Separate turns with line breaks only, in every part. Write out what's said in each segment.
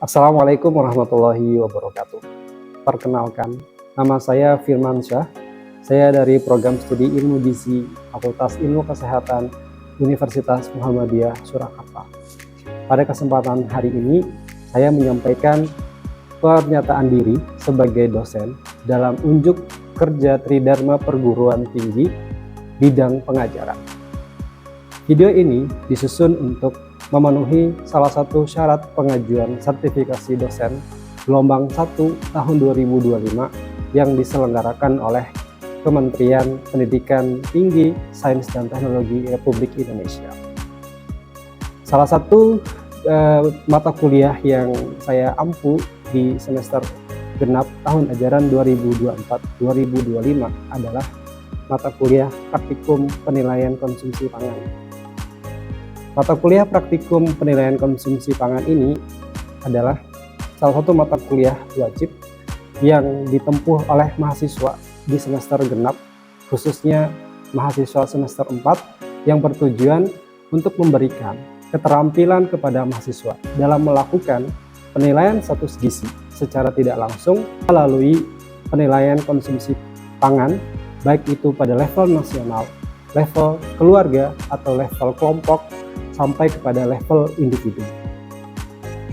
Assalamualaikum warahmatullahi wabarakatuh. Perkenalkan, nama saya Firman Syah. Saya dari Program Studi Ilmu Gizi Fakultas Ilmu Kesehatan Universitas Muhammadiyah Surakarta. Pada kesempatan hari ini, saya menyampaikan pernyataan diri sebagai dosen dalam unjuk kerja Tridharma Perguruan Tinggi bidang pengajaran. Video ini disusun untuk memenuhi salah satu syarat pengajuan sertifikasi dosen gelombang 1 tahun 2025 yang diselenggarakan oleh Kementerian Pendidikan Tinggi, Sains dan Teknologi Republik Indonesia. Salah satu mata kuliah yang saya ampu di semester genap tahun ajaran 2024-2025 adalah mata kuliah Praktikum Penilaian Konsumsi Pangan. Mata kuliah Praktikum Penilaian Konsumsi Pangan ini adalah salah satu mata kuliah wajib yang ditempuh oleh mahasiswa di semester genap, khususnya mahasiswa semester 4 yang bertujuan untuk memberikan keterampilan kepada mahasiswa dalam melakukan penilaian status gizi secara tidak langsung melalui penilaian konsumsi pangan, baik itu pada level nasional, level keluarga, atau level kelompok, sampai kepada level individu.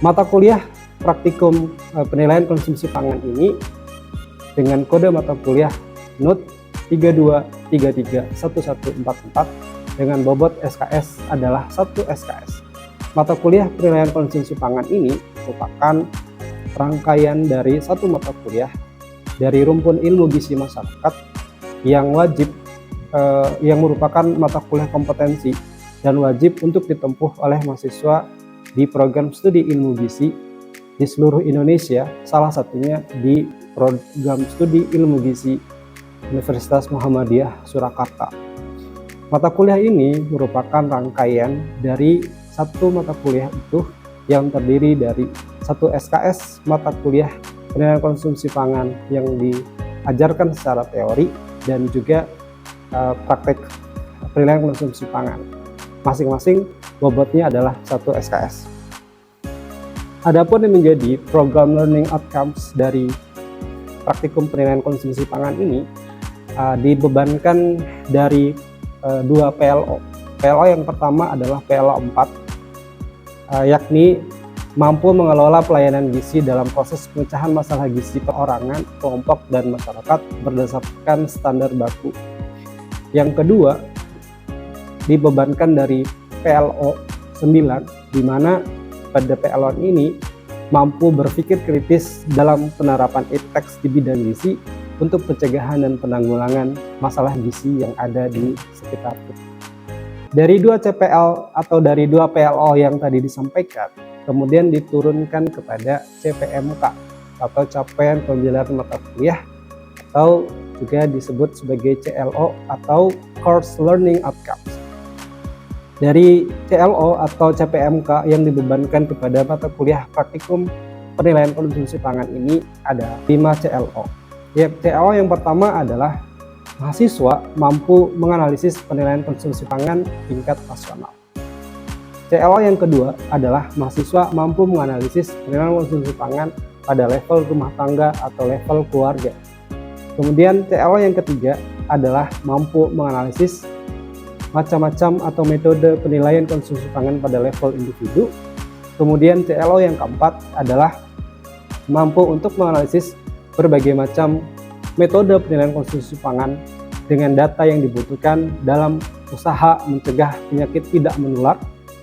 Mata kuliah Praktikum Penilaian Konsumsi Pangan ini dengan kode mata kuliah NUT 32331144 dengan bobot SKS adalah 1 SKS. Mata kuliah Penilaian Konsumsi Pangan ini merupakan rangkaian dari satu mata kuliah dari rumpun ilmu gizi masyarakat yang wajib yang merupakan mata kuliah kompetensi dan wajib untuk ditempuh oleh mahasiswa di program studi ilmu gizi di seluruh Indonesia, salah satunya di program studi ilmu gizi Universitas Muhammadiyah Surakarta. Mata kuliah ini merupakan rangkaian dari satu mata kuliah utuh yang terdiri dari satu SKS mata kuliah penilaian konsumsi pangan yang diajarkan secara teori dan juga praktek penilaian konsumsi pangan. Masing-masing bobotnya adalah 1 SKS. Adapun yang menjadi program learning outcomes dari Praktikum Penilaian Konsumsi Pangan ini dibebankan dari 2 PLO. PLO yang pertama adalah PLO 4, yakni mampu mengelola pelayanan gizi dalam proses pemecahan masalah gizi perorangan, kelompok, dan masyarakat berdasarkan standar baku. Yang kedua dibebankan dari PLO 9, di mana pada PLO ini mampu berpikir kritis dalam penerapan ipteks di bidang gizi untuk pencegahan dan penanggulangan masalah gizi yang ada di sekitar kita. Dari 2 CPL atau dari 2 PLO yang tadi disampaikan, kemudian diturunkan kepada CPMK atau capaian pembelajaran mata kuliah, atau juga disebut sebagai CLO atau Course Learning Outcomes. Dari CLO atau CPMK yang dibebankan kepada mata kuliah Praktikum Penilaian Konsumsi Pangan ini ada 5 CLO. CLO yang pertama adalah mahasiswa mampu menganalisis penilaian konsumsi pangan tingkat nasional. CLO yang kedua adalah mahasiswa mampu menganalisis penilaian konsumsi pangan pada level rumah tangga atau level keluarga. Kemudian CLO yang ketiga adalah mampu menganalisis macam-macam atau metode penilaian konsumsi pangan pada level individu. Kemudian CLO yang keempat adalah mampu untuk menganalisis berbagai macam metode penilaian konsumsi pangan dengan data yang dibutuhkan dalam usaha mencegah penyakit tidak menular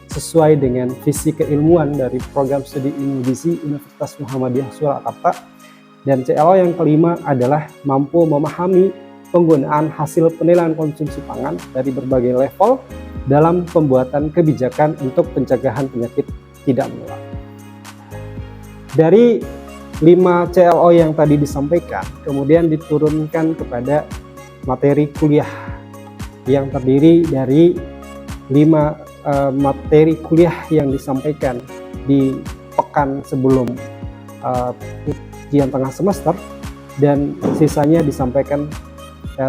sesuai dengan visi keilmuan dari program studi ilmu gizi Universitas Muhammadiyah Surakarta. Dan CLO yang kelima adalah mampu memahami penggunaan hasil penilaian konsumsi pangan dari berbagai level dalam pembuatan kebijakan untuk pencegahan penyakit tidak menular. Dari 5 CLO yang tadi disampaikan, kemudian diturunkan kepada materi kuliah yang terdiri dari 5 materi kuliah yang disampaikan di pekan sebelum ujian tengah semester, dan sisanya disampaikan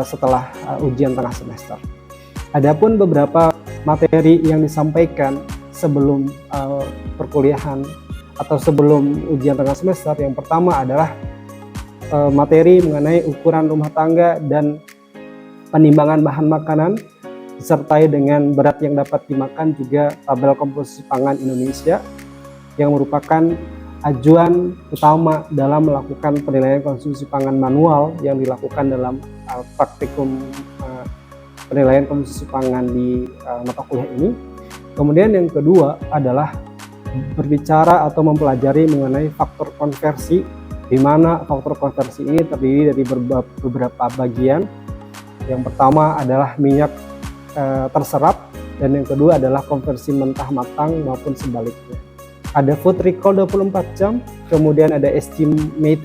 setelah ujian tengah semester. Adapun beberapa materi yang disampaikan sebelum perkuliahan atau sebelum ujian tengah semester. Yang pertama adalah materi mengenai ukuran rumah tangga dan penimbangan bahan makanan, disertai dengan berat yang dapat dimakan, juga tabel komposisi pangan Indonesia yang merupakan ajuan utama dalam melakukan penilaian konsumsi pangan manual yang dilakukan dalam praktikum penilaian konsumsi pangan di mata kuliah ini. Kemudian yang kedua adalah berbicara atau mempelajari mengenai faktor konversi, di mana faktor konversi ini terdiri dari beberapa bagian. Yang pertama adalah minyak terserap, dan yang kedua adalah konversi mentah matang maupun sebaliknya. Ada food recall 24 jam, kemudian ada estimate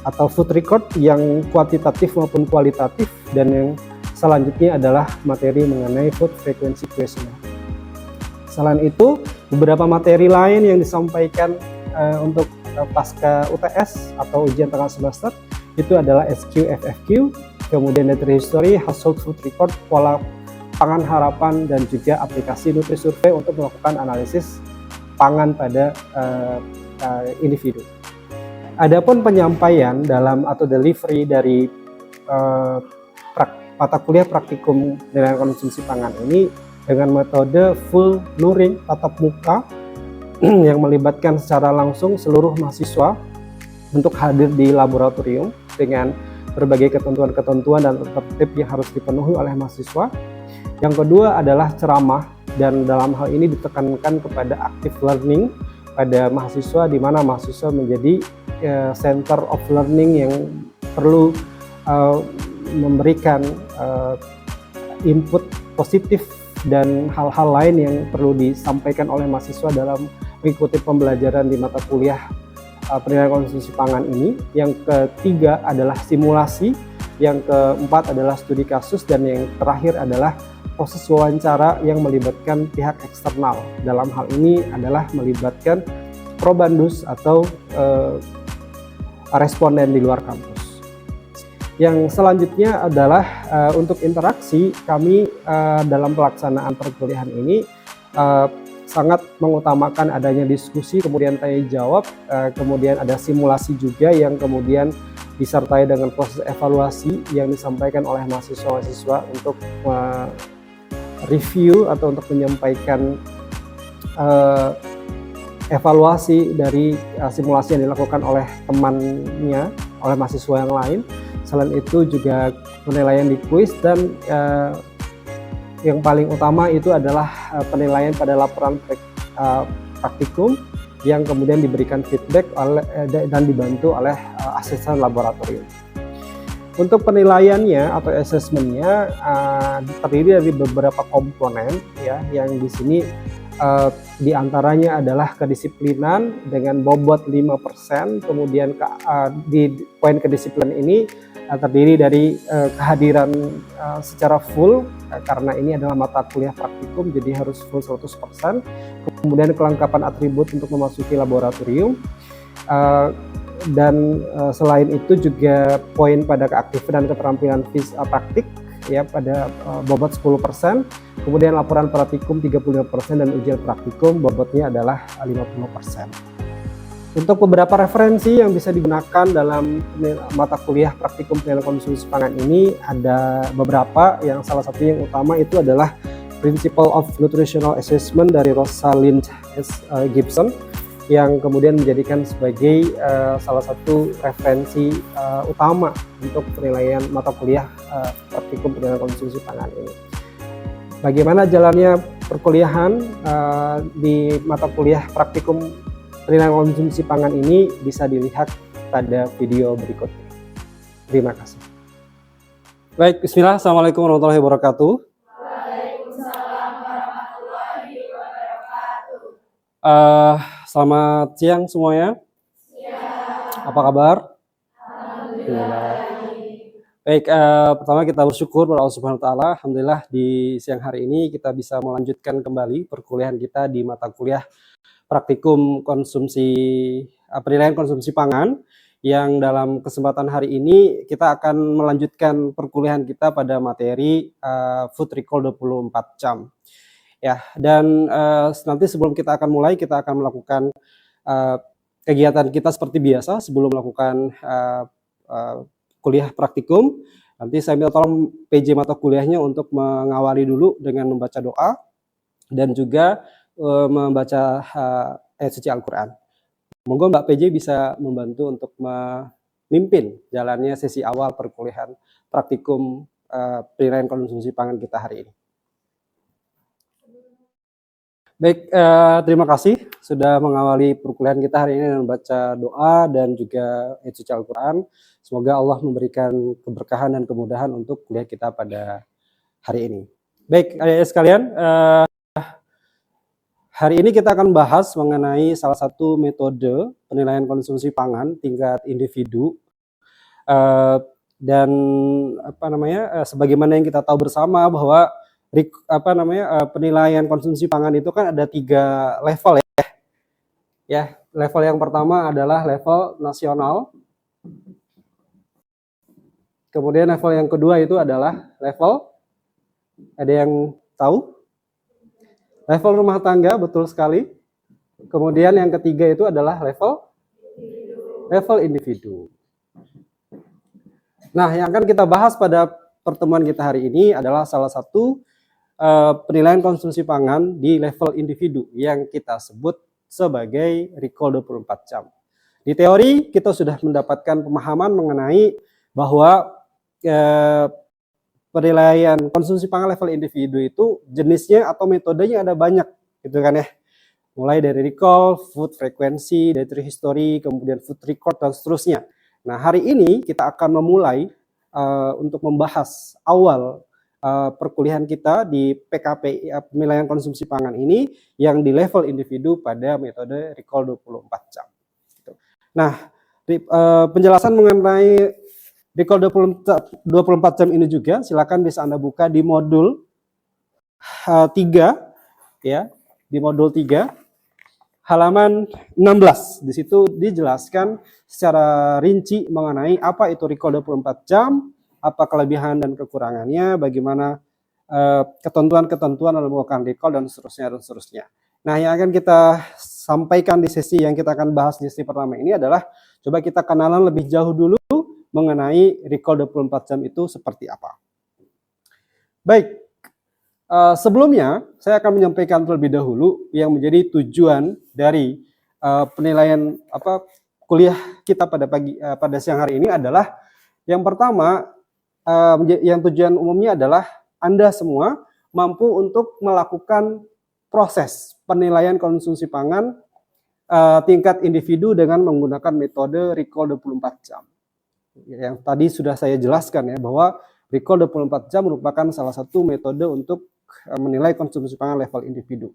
atau food record yang kuantitatif maupun kualitatif, dan yang selanjutnya adalah materi mengenai food frequency questionnaire. Selain itu, beberapa materi lain yang disampaikan untuk pasca UTS atau ujian tengah semester itu adalah SQ, FFQ, kemudian data history, household food record, pola pangan harapan, dan juga aplikasi Nutrisurvey untuk melakukan analisis pangan pada individu. Adapun penyampaian dalam atau delivery dari mata kuliah praktikum penilaian konsumsi pangan ini dengan metode full luring tatap muka yang melibatkan secara langsung seluruh mahasiswa untuk hadir di laboratorium dengan berbagai ketentuan-ketentuan dan tertib yang harus dipenuhi oleh mahasiswa. Yang kedua adalah ceramah, dan dalam hal ini ditekankan kepada active learning pada mahasiswa, di mana mahasiswa menjadi center of learning yang perlu memberikan input positif dan hal-hal lain yang perlu disampaikan oleh mahasiswa dalam mengikuti pembelajaran di mata kuliah penilaian konsumsi pangan ini. Yang ketiga adalah simulasi, yang keempat adalah studi kasus, dan yang terakhir adalah proses wawancara yang melibatkan pihak eksternal. Dalam hal ini adalah melibatkan probandus atau responden di luar kampus. Yang selanjutnya adalah untuk interaksi, kami dalam pelaksanaan perkuliahan ini sangat mengutamakan adanya diskusi, kemudian tanya jawab, kemudian ada simulasi juga yang kemudian disertai dengan proses evaluasi yang disampaikan oleh mahasiswa-mahasiswa untuk review atau untuk menyampaikan evaluasi dari simulasi yang dilakukan oleh temannya, oleh mahasiswa yang lain. Selain itu juga penilaian di kuis, dan yang paling utama itu adalah penilaian pada laporan praktikum yang kemudian diberikan feedback dan dibantu oleh asisten laboratorium. Untuk penilaiannya atau assessmentnya terdiri dari beberapa komponen ya, yang di sini diantaranya adalah kedisiplinan dengan bobot 5%, kemudian di poin kedisiplinan ini terdiri dari kehadiran secara full, karena ini adalah mata kuliah praktikum jadi harus full 100%, kemudian kelengkapan atribut untuk memasuki laboratorium, dan selain itu juga poin pada keaktifan dan keterampilan praktik ya pada bobot 10%, kemudian laporan praktikum 35% dan ujian praktikum bobotnya adalah 50%. Untuk beberapa referensi yang bisa digunakan dalam mata kuliah praktikum penilaian konsumsi pangan ini ada beberapa, yang salah satu yang utama itu adalah Principle of Nutritional Assessment dari Rosalind S. Gibson, yang kemudian menjadikan sebagai salah satu referensi utama untuk penilaian mata kuliah praktikum penilaian konsumsi pangan ini. Bagaimana jalannya perkuliahan di mata kuliah praktikum penilaian konsumsi pangan ini bisa dilihat pada video berikut ini. Terima kasih. Baik, bismillah. Assalamualaikum warahmatullahi wabarakatuh.
Waalaikumsalam warahmatullahi wabarakatuh.
Selamat siang semuanya.
Siang.
Apa kabar?
Alhamdulillah.
Baik, pertama kita bersyukur pada Allah Subhanahu wa taala. Alhamdulillah di siang hari ini kita bisa melanjutkan kembali perkuliahan kita di mata kuliah praktikum penilaian konsumsi pangan, yang dalam kesempatan hari ini kita akan melanjutkan perkuliahan kita pada materi food recall 24 jam. Ya, dan nanti sebelum kita akan mulai, kita akan melakukan kegiatan kita seperti biasa sebelum melakukan kuliah praktikum. Nanti saya minta tolong PJ mata kuliahnya untuk mengawali dulu dengan membaca doa dan juga membaca ayat suci Al-Quran. Monggo Mbak PJ bisa membantu untuk memimpin jalannya sesi awal perkuliahan praktikum penilaian konsumsi pangan kita hari ini. Baik, terima kasih sudah mengawali perkuliahan kita hari ini dengan membaca doa dan juga ayat suci Al-Quran. Semoga Allah memberikan keberkahan dan kemudahan untuk kuliah kita pada hari ini. Baik, adik-adik sekalian, hari ini kita akan bahas mengenai salah satu metode penilaian konsumsi pangan tingkat individu. Dan sebagaimana yang kita tahu bersama bahwa penilaian konsumsi pangan itu kan ada 3 level ya. Ya, level yang pertama adalah level nasional. Kemudian level yang kedua itu adalah level, ada yang tahu? Level rumah tangga, betul sekali. Kemudian yang ketiga itu adalah level individu. Nah, yang akan kita bahas pada pertemuan kita hari ini adalah salah satu penilaian konsumsi pangan di level individu yang kita sebut sebagai recall 24 jam. Di teori kita sudah mendapatkan pemahaman mengenai bahwa penilaian konsumsi pangan level individu itu jenisnya atau metodenya ada banyak gitu kan ya. Mulai dari recall, food frequency, dietary history, kemudian food record dan seterusnya. Nah, hari ini kita akan memulai untuk membahas awal perkuliahan kita di PKP penilaian konsumsi pangan ini yang di level individu pada metode recall 24 jam. Nah, penjelasan mengenai recall 24 jam ini juga silakan bisa Anda buka di modul 3 ya, di modul 3 halaman 16. Di situ dijelaskan secara rinci mengenai apa itu recall 24 jam, apa kelebihan dan kekurangannya, bagaimana ketentuan-ketentuan dalam melakukan recall dan seterusnya. Nah, yang akan kita sampaikan di sesi yang kita akan bahas di sesi pertama ini adalah coba kita kenalan lebih jauh dulu mengenai recall 24 jam itu seperti apa. Baik, sebelumnya saya akan menyampaikan terlebih dahulu yang menjadi tujuan dari penilaian kuliah kita pada siang hari ini adalah yang pertama, yang tujuan umumnya adalah Anda semua mampu untuk melakukan proses penilaian konsumsi pangan tingkat individu dengan menggunakan metode recall 24 jam. Yang tadi sudah saya jelaskan ya, bahwa recall 24 jam merupakan salah satu metode untuk menilai konsumsi pangan level individu.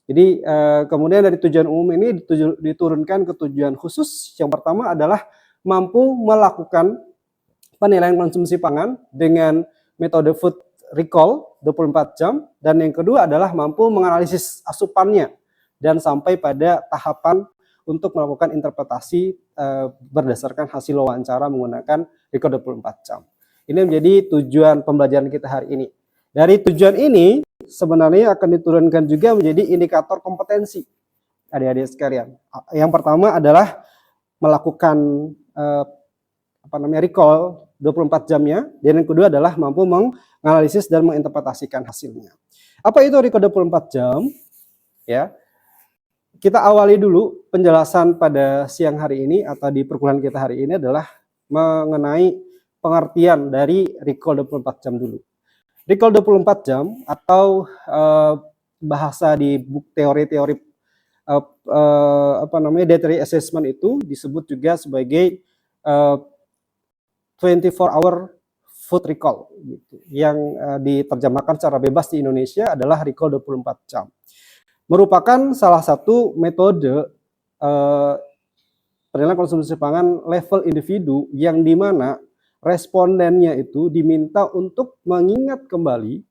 Jadi kemudian dari tujuan umum ini diturunkan ke tujuan khusus. Yang pertama adalah mampu melakukan penilaian konsumsi pangan dengan metode food recall 24 jam. Dan yang kedua adalah mampu menganalisis asupannya dan sampai pada tahapan untuk melakukan interpretasi berdasarkan hasil wawancara menggunakan recall 24 jam. Ini menjadi tujuan pembelajaran kita hari ini. Dari tujuan ini sebenarnya akan diturunkan juga menjadi indikator kompetensi adik-adik sekalian. Yang pertama adalah melakukan recall 24 jamnya, dan yang kedua adalah mampu menganalisis dan menginterpretasikan hasilnya. Apa itu recall 24 jam? Ya. Kita awali dulu penjelasan pada siang hari ini atau di perkuliahan kita hari ini adalah mengenai pengertian dari recall 24 jam dulu. Recall 24 jam atau bahasa di teori-teori dietary assessment itu disebut juga sebagai 24-hour food recall gitu. Yang diterjemahkan secara bebas di Indonesia adalah recall 24 jam. Merupakan salah satu metode penilaian konsumsi pangan level individu yang dimana respondennya itu diminta untuk mengingat kembali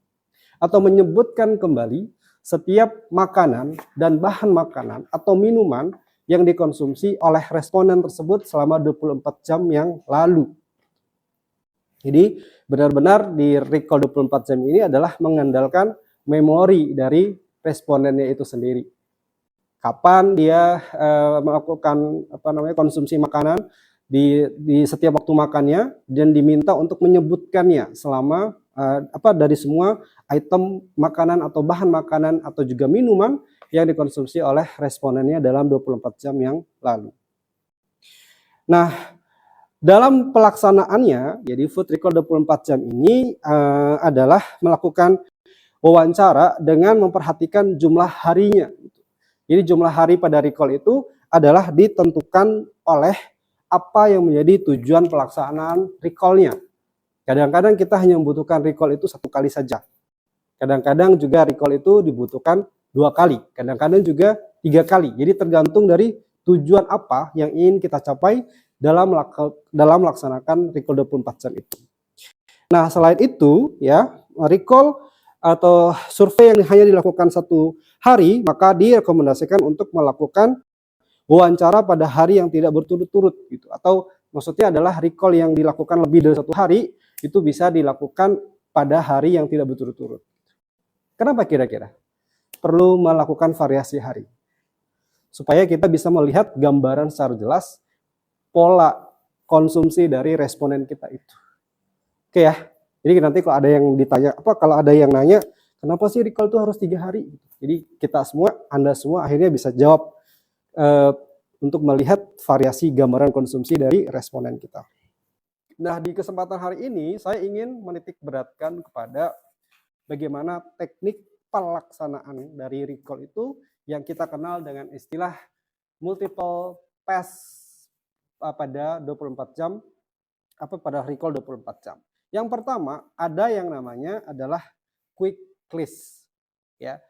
atau menyebutkan kembali setiap makanan dan bahan makanan atau minuman yang dikonsumsi oleh responden tersebut selama 24 jam yang lalu. Jadi benar-benar di recall 24 jam ini adalah mengandalkan memori dari respondennya itu sendiri. Kapan dia melakukan konsumsi makanan di setiap waktu makannya, dan diminta untuk menyebutkannya selama dari semua item makanan atau bahan makanan atau juga minuman yang dikonsumsi oleh respondennya dalam 24 jam yang lalu. Nah, dalam pelaksanaannya, jadi food recall 24 jam ini adalah melakukan wawancara dengan memperhatikan jumlah harinya. Jadi jumlah hari pada recall itu adalah ditentukan oleh apa yang menjadi tujuan pelaksanaan recall-nya. Kadang-kadang kita hanya membutuhkan recall itu 1 kali saja. Kadang-kadang juga recall itu dibutuhkan 2 kali. Kadang-kadang juga 3 kali. Jadi tergantung dari tujuan apa yang ingin kita capai dalam melaksanakan recall 24 jam itu. Nah, selain itu ya, recall atau survei yang hanya dilakukan 1 hari, maka direkomendasikan untuk melakukan wawancara pada hari yang tidak berturut-turut gitu. Atau maksudnya adalah recall yang dilakukan lebih dari 1 hari itu bisa dilakukan pada hari yang tidak berturut-turut. Kenapa kira-kira perlu melakukan variasi hari? Supaya kita bisa melihat gambaran secara jelas pola konsumsi dari responden kita itu. Oke ya. Jadi nanti kalau ada yang ditanya, kalau ada yang nanya, kenapa sih recall itu harus 3 hari? Jadi kita semua, Anda semua akhirnya bisa jawab untuk melihat variasi gambaran konsumsi dari responden kita. Nah, di kesempatan hari ini saya ingin menitik beratkan kepada bagaimana teknik pelaksanaan dari recall itu yang kita kenal dengan istilah multiple pass pada 24 jam, pada recall 24 jam. Yang pertama, ada yang namanya adalah quick list. Ya.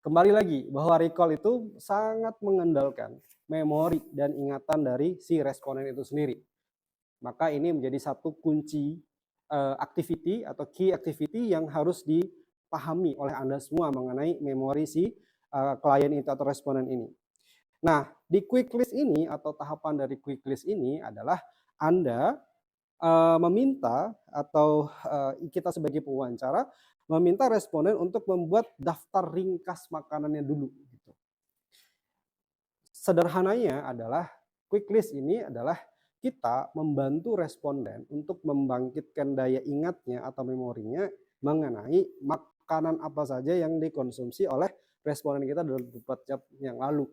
Kembali lagi bahwa recall itu sangat mengandalkan memori dan ingatan dari si responden itu sendiri. Maka ini menjadi satu kunci activity atau key activity yang harus dipahami oleh Anda semua mengenai memori si klien itu atau responden ini. Nah, di quick list ini atau tahapan dari quick list ini adalah Anda meminta atau kita sebagai pewawancara meminta responden untuk membuat daftar ringkas makanannya dulu. Gitu. Sederhananya adalah quick list ini adalah kita membantu responden untuk membangkitkan daya ingatnya atau memorinya mengenai makanan apa saja yang dikonsumsi oleh responden kita dalam 24 jam yang lalu.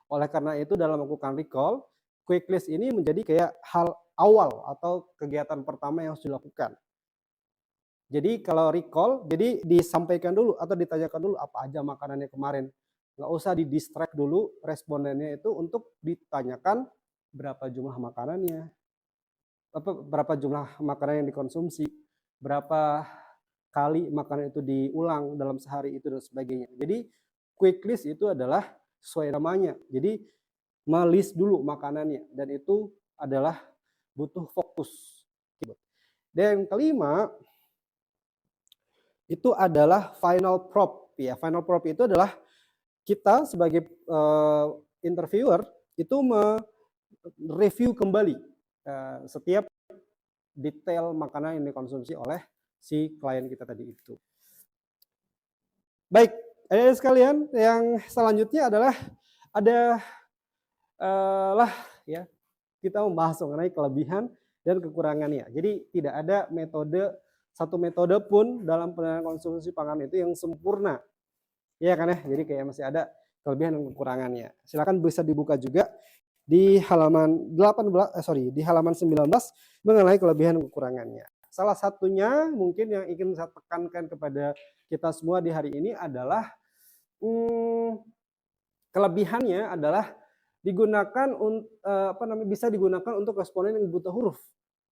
Oleh karena itu dalam melakukan recall, quick list ini menjadi kayak hal awal atau kegiatan pertama yang harus dilakukan. Jadi kalau recall, jadi disampaikan dulu atau ditanyakan dulu apa aja makanannya kemarin. Nggak usah di-distract dulu respondennya itu untuk ditanyakan berapa jumlah makanannya, berapa jumlah makanan yang dikonsumsi, berapa kali makanan itu diulang dalam sehari itu dan sebagainya. Jadi quick list itu adalah sesuai namanya. Jadi melist dulu makanannya dan itu adalah butuh fokus. Dan yang kelima itu adalah final prop. Ya, final prop itu adalah kita sebagai interviewer itu mereview kembali setiap detail makanan yang dikonsumsi oleh si klien kita tadi itu. Baik, adik-adik sekalian, yang selanjutnya adalah kita membahas mengenai kelebihan dan kekurangannya. Jadi tidak ada satu metode pun dalam penilaian konsumsi pangan itu yang sempurna. Iya kan ya? Jadi kayak masih ada kelebihan dan kekurangannya. Silakan bisa dibuka juga di halaman 19 mengenai kelebihan dan kekurangannya. Salah satunya mungkin yang ingin saya tekankan kepada kita semua di hari ini adalah kelebihannya adalah bisa digunakan untuk responden yang buta huruf.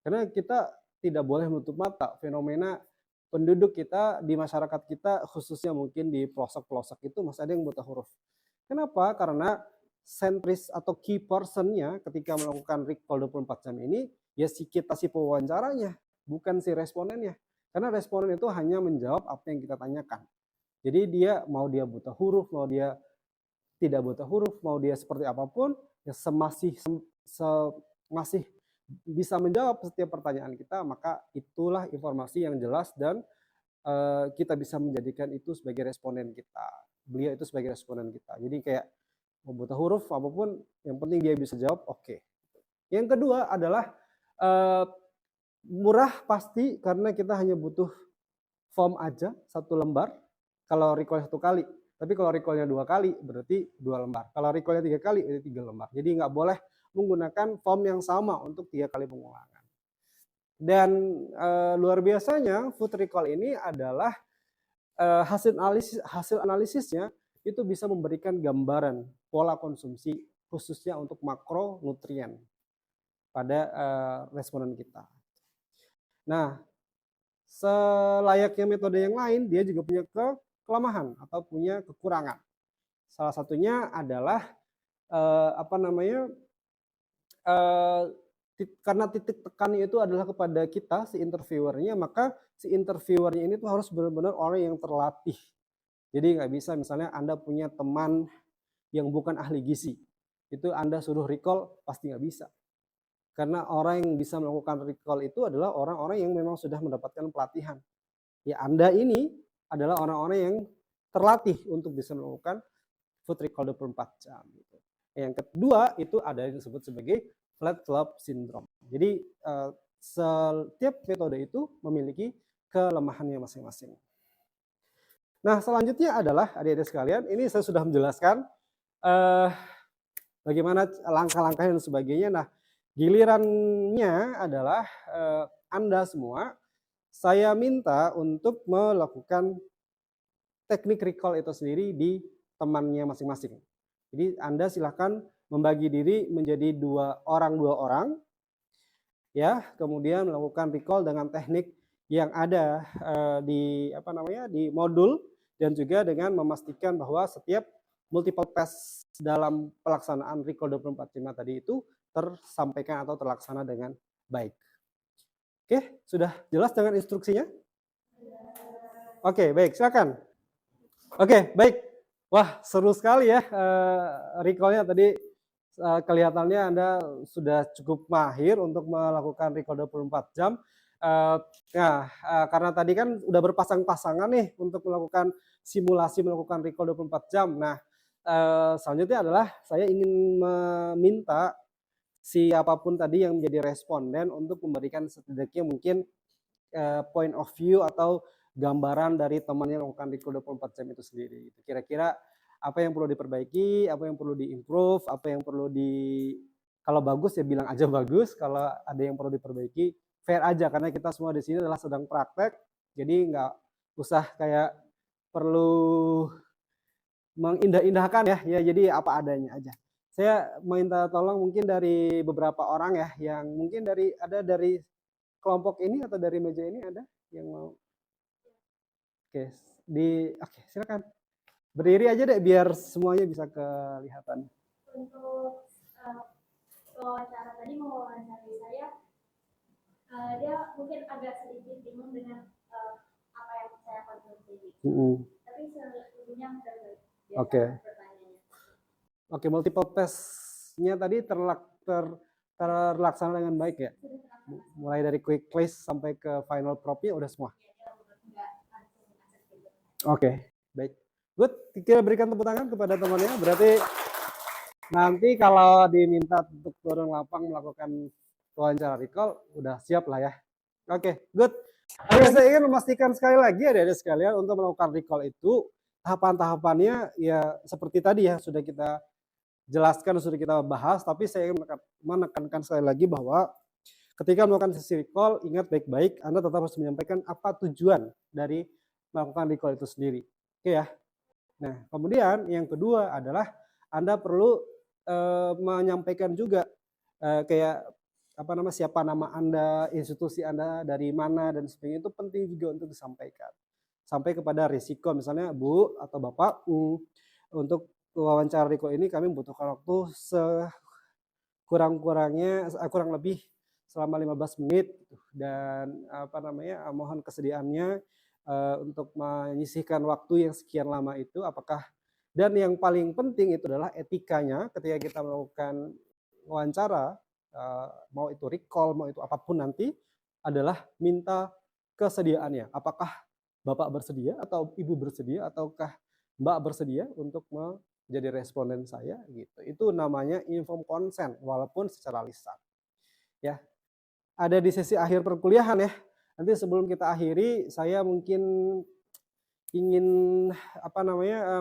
Karena kita tidak boleh menutup mata fenomena penduduk kita di masyarakat kita, khususnya mungkin di pelosok-pelosok itu masih ada yang buta huruf. Kenapa? Karena sentris atau key person-nya ketika melakukan recall 24 jam ini ya si pewawancaranya, bukan si respondennya. Karena responden itu hanya menjawab apa yang kita tanyakan. Jadi dia buta huruf, mau dia tidak buta huruf, mau dia seperti apapun, ya masih bisa menjawab setiap pertanyaan kita, maka itulah informasi yang jelas dan kita bisa menjadikan itu sebagai responden kita. beliau itu sebagai responden kita. Jadi kayak mau buta huruf apapun, yang penting dia bisa jawab, oke. Yang kedua adalah murah pasti karena kita hanya butuh form aja 1 lembar kalau recall 1 kali. Tapi kalau recall-nya 2 kali berarti 2 lembar. Kalau recall-nya 3 kali berarti 3 lembar. Jadi nggak boleh menggunakan form yang sama untuk 3 kali pengulangan. Dan luar biasanya food recall ini adalah hasil analisisnya itu bisa memberikan gambaran pola konsumsi khususnya untuk makronutrien pada responden kita. Nah, selayaknya metode yang lain, dia juga punya kelemahan atau punya kekurangan. Salah satunya adalah karena titik tekannya itu adalah kepada kita si interviewernya, maka si interviewernya ini tuh harus benar-benar orang yang terlatih. Jadi nggak bisa misalnya Anda punya teman yang bukan ahli gizi, itu Anda suruh recall pasti nggak bisa. Karena orang yang bisa melakukan recall itu adalah orang-orang yang memang sudah mendapatkan pelatihan. Ya Anda ini adalah orang-orang yang terlatih untuk bisa melakukan food recall 24 jam. Gitu. Yang kedua itu ada yang disebut sebagai flat flop syndrome. Jadi setiap metode itu memiliki kelemahannya masing-masing. Nah selanjutnya adalah adik-adik sekalian, ini saya sudah menjelaskan bagaimana langkah-langkah dan sebagainya. Nah gilirannya adalah Anda semua, saya minta untuk melakukan teknik recall itu sendiri di temannya masing-masing. Jadi Anda silahkan membagi diri menjadi 2 orang, ya, kemudian melakukan recall dengan teknik yang ada di modul dan juga dengan memastikan bahwa setiap multiple pass dalam pelaksanaan recall 24 jam tadi itu tersampaikan atau terlaksana dengan baik. Oke, sudah jelas dengan instruksinya? Oke, baik, silakan. Oke, baik. Wah, seru sekali ya recall-nya tadi. Kelihatannya Anda sudah cukup mahir untuk melakukan recall 24 jam. Karena tadi kan udah berpasang-pasangan nih untuk melakukan simulasi melakukan recall 24 jam. Nah, selanjutnya adalah saya ingin meminta siapapun tadi yang menjadi responden untuk memberikan setidaknya mungkin point of view atau gambaran dari temannya melakukan recall 24 jam itu sendiri. Kira-kira apa yang perlu diperbaiki, apa yang perlu di-improve, apa yang perlu kalau bagus ya bilang aja bagus, kalau ada yang perlu diperbaiki fair aja karena kita semua di sini adalah sedang praktek, jadi nggak usah kayak perlu mengindah-indahkan ya, jadi apa adanya aja. Saya minta tolong mungkin dari beberapa orang ya, yang mungkin dari kelompok ini atau dari meja ini ada yang mau? Oke, silakan. Berdiri aja deh biar semuanya bisa kelihatan.
Untuk wawancara tadi mewawancari saya, dia mungkin agak sedikit bingung dengan apa yang saya konsumsi. Tapi sebelumnya sudah biasa pertanyaannya.
Oke, multiple test-nya tadi terlaksana dengan baik ya? Mulai dari quick quiz sampai ke final prop-nya udah semua? Oke, baik. Good, kita berikan tepuk tangan kepada temannya. Berarti nanti kalau diminta untuk turun lapang melakukan wawancara recall, udah siap lah ya. Oke, good. Oke, saya ingin memastikan sekali lagi adik-adik sekalian untuk melakukan recall itu tahapan-tahapannya ya seperti tadi ya sudah kita jelaskan, sudah kita bahas, tapi saya ingin menekankan sekali lagi bahwa ketika melakukan sesi recall, ingat baik-baik Anda tetap harus menyampaikan apa tujuan dari melakukan recall itu sendiri. Oke ya. Nah, kemudian yang kedua adalah Anda perlu menyampaikan juga siapa nama Anda, institusi Anda, dari mana dan sebagainya, itu penting juga untuk disampaikan. Sampai kepada risiko, misalnya Bu atau Bapak, untuk wawancara recall ini kami membutuhkan waktu kurang lebih selama 15 menit dan mohon kesediaannya untuk menyisihkan waktu yang sekian lama itu, dan yang paling penting itu adalah etikanya ketika kita melakukan wawancara, mau itu recall, mau itu apapun nanti, adalah minta kesediaannya. Apakah Bapak bersedia atau Ibu bersedia, ataukah Mbak bersedia untuk menjadi responden saya gitu. Itu namanya informed consent walaupun secara lisan. Ya. Ada di sesi akhir perkuliahan ya. Nanti sebelum kita akhiri, saya mungkin ingin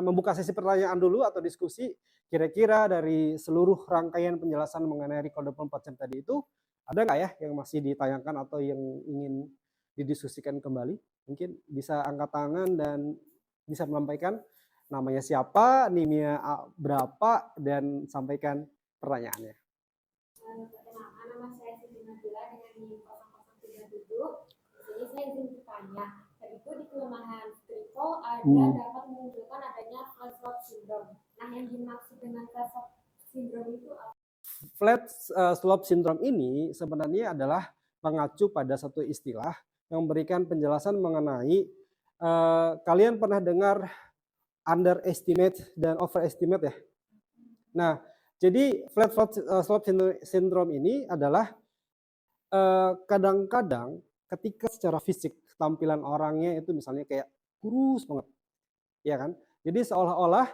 membuka sesi pertanyaan dulu atau diskusi. Kira-kira dari seluruh rangkaian penjelasan mengenai recall 24 jam tadi itu, ada nggak ya yang masih ditayangkan atau yang ingin didiskusikan kembali? Mungkin bisa angkat tangan dan bisa menyampaikan namanya siapa, NIM-nya berapa, dan sampaikan pertanyaannya.
Perkenalkan, nama saya Siti Nabila dengan NIM 0037. Jadi saya ingin bertanya, itu di kelemahan tricol ada dapat menunjukkan adanya flat slot syndrome. Nah, yang dimaksud dengan flat slot syndrome itu apa?
Flat slope syndrome ini sebenarnya adalah mengacu pada satu istilah yang memberikan penjelasan mengenai kalian pernah dengar underestimate dan overestimate ya. Nah, jadi flat slope syndrome ini adalah kadang-kadang ketika secara fisik tampilan orangnya itu misalnya kayak kurus banget, ya kan? Jadi seolah-olah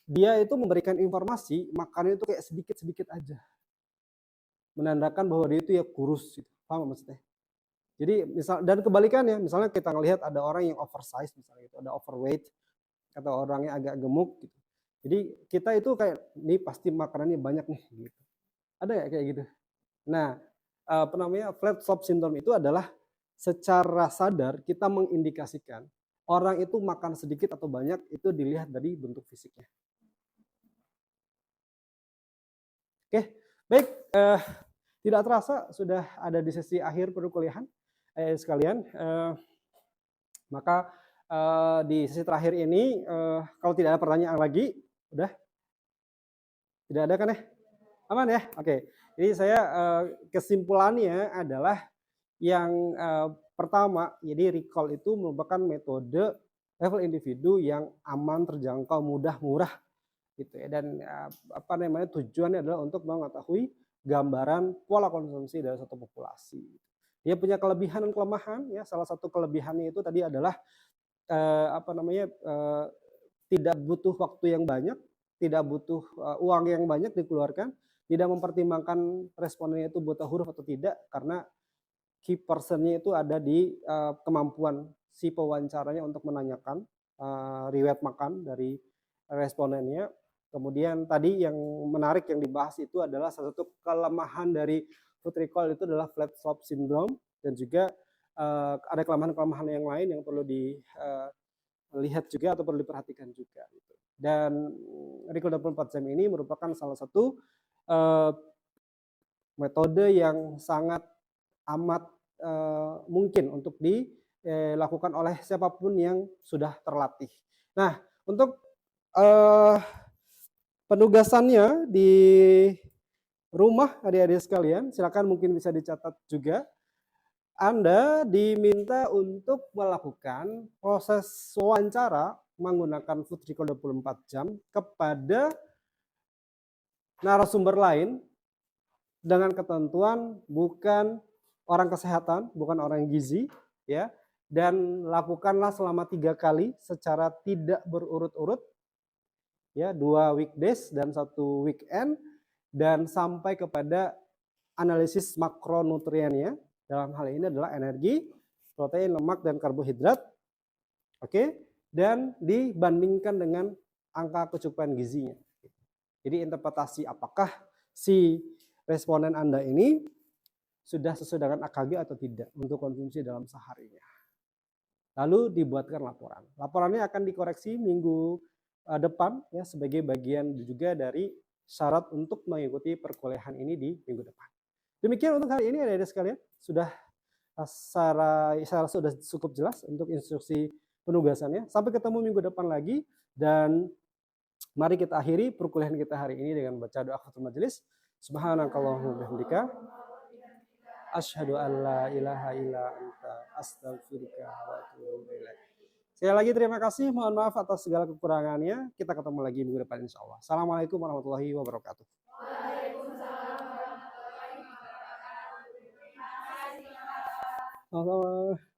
dia itu memberikan informasi makannya itu kayak sedikit-sedikit aja, menandakan bahwa dia itu ya kurus, gitu. Paham maksudnya? Jadi dan kebalikannya, misalnya kita ngelihat ada orang yang oversize misalnya gitu, ada overweight atau orangnya agak gemuk gitu. Jadi kita itu kayak nih pasti makanannya banyak nih gitu. Ada nggak kayak gitu? Nah, flat slope syndrome itu adalah secara sadar kita mengindikasikan orang itu makan sedikit atau banyak itu dilihat dari bentuk fisiknya. Oke, baik. Tidak terasa sudah ada di sesi akhir perkuliahan sekalian. Maka di sesi terakhir ini, kalau tidak ada pertanyaan lagi, udah? Tidak ada kan ya? Aman ya? Oke. Jadi saya kesimpulannya adalah yang pertama, jadi recall itu merupakan metode level individu yang aman, terjangkau, mudah, murah gitu ya. Dan tujuannya adalah untuk mengetahui gambaran pola konsumsi dari satu populasi. Dia punya kelebihan dan kelemahan ya. Salah satu kelebihannya itu tadi adalah tidak butuh waktu yang banyak, tidak butuh uang yang banyak dikeluarkan, tidak mempertimbangkan respondennya itu buta huruf atau tidak, karena key personnya itu ada di kemampuan si pewawancaranya untuk menanyakan riwayat makan dari respondennya. Kemudian tadi yang menarik yang dibahas itu adalah salah satu kelemahan dari food recall itu adalah flat slope syndrome, dan juga ada kelemahan-kelemahan yang lain yang perlu dilihat juga atau perlu diperhatikan juga. Dan recall 24 jam ini merupakan salah satu metode yang sangat amat mungkin untuk dilakukan oleh siapapun yang sudah terlatih. Nah, untuk penugasannya di rumah adik-adik sekalian, silakan mungkin bisa dicatat juga. Anda diminta untuk melakukan proses wawancara menggunakan food recall 24 jam kepada narasumber lain dengan ketentuan bukan orang kesehatan, bukan orang gizi, ya, dan lakukanlah selama 3 kali secara tidak berurut-urut, ya, 2 weekdays dan 1 weekend, dan sampai kepada analisis makronutriennya. Dalam hal ini adalah energi, protein, lemak, dan karbohidrat, oke, dan dibandingkan dengan angka kecukupan gizinya. Jadi interpretasi apakah si responden Anda ini sudah sesuai dengan AKG atau tidak untuk konsumsi dalam seharinya. Lalu dibuatkan laporan. Laporannya akan dikoreksi minggu depan ya, sebagai bagian juga dari syarat untuk mengikuti perkuliahan ini di minggu depan. Demikian untuk hari ini adik-adik sekalian, sudah sudah cukup jelas untuk instruksi penugasannya. Sampai ketemu minggu depan lagi, dan mari kita akhiri perkuliahan kita hari ini dengan baca doa khatul majelis. Subhanakallahumma bihamdika asyhadu an la ilaha illa anta astaghfiruka wa atubu ilaik. Sekali lagi terima kasih, mohon maaf atas segala kekurangannya. Kita ketemu lagi minggu depan insyaallah. Assalamualaikum warahmatullahi wabarakatuh. Waalaikumsalam warahmatullahi wabarakatuh. Terima kasih.